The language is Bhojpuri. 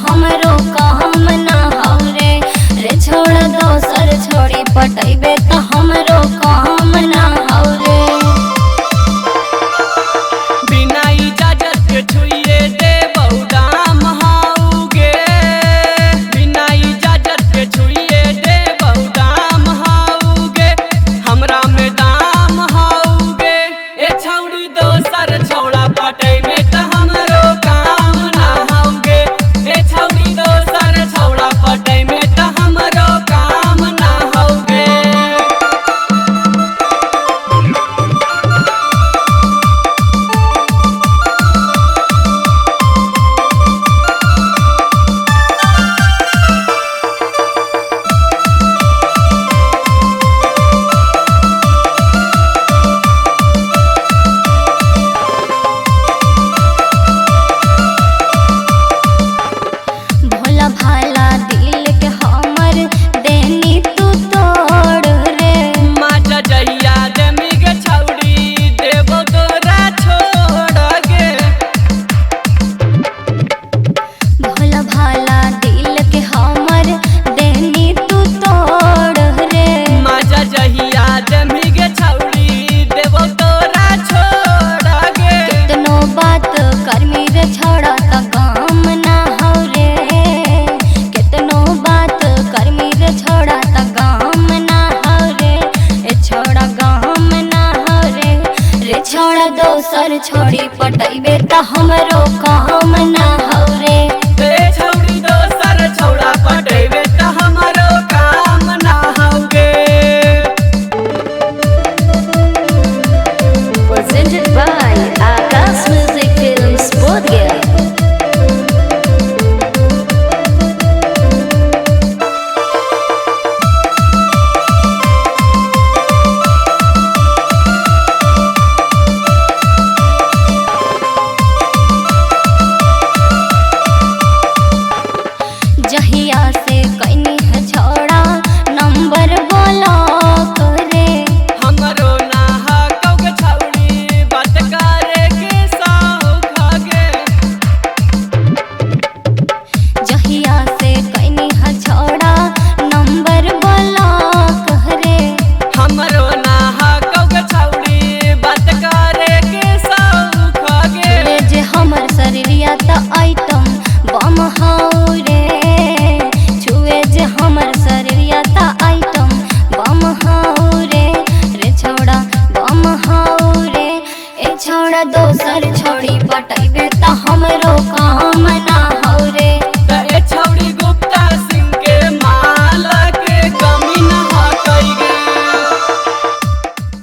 हमरो काम ना हौ रे। रे छोड़ दोसर छोड़ी पटैबे त हमरो काम ना हौ रे। बिना इजाजत के छुइए देबौ दाम हाउगे, बिना इजाजत के छुइए देबौ दाम हाउगे, हमरा में दाम हाउगे। ए छौड़ी दोसर छौड़ा पटैबे त हमरो काम ना हाउगे, ए छौड़ी दोसर छौड़ा पटैबे त हमरो काम ना हाउगे। भोला भाला दिल के हमर देनी तू तोड़ रे। माजा जहिया देमी गे छौड़ी देबो तोरा छोड़ गे। भोला भाला दिल के हमर देनी तू तोड़ रे। माजा जहिया देमी गे छौड़ी देबो तोरा छोड़ गे। कितनो बात करमी रे छोड़ा त काम ना हौ रे। कितनो बात करमी रे छोड़ा त काम ना हौ रे। ए छोड़ा काम ना हौ रे। रे छोड़ा दोसर छोड़ी पटैबे त हमरो काम ना हौ रे। ए छौड़ी दोसर छौड़ा पटैबे त हमरो काम ना हौगे। Presented by Akash Music Films Bodhgaya। जहिया से कैनी है छोड़ा नंबर ब्लॉक रे। हमरो ना हकौगे छौड़ी बात करे के शौक गे। जहिया से कैनी है छोड़ा नंबर ब्लॉक रे। हमरो ना हकौगे छौड़ी बात करे के शौक गे। रे जे हमर शरीरिया त आइटम बम हौ रे। छुए जे हमर शरीरिया त आइटम बम हौ रे। रे छोड़ा बम हौ रे। ए छोड़ा दोसर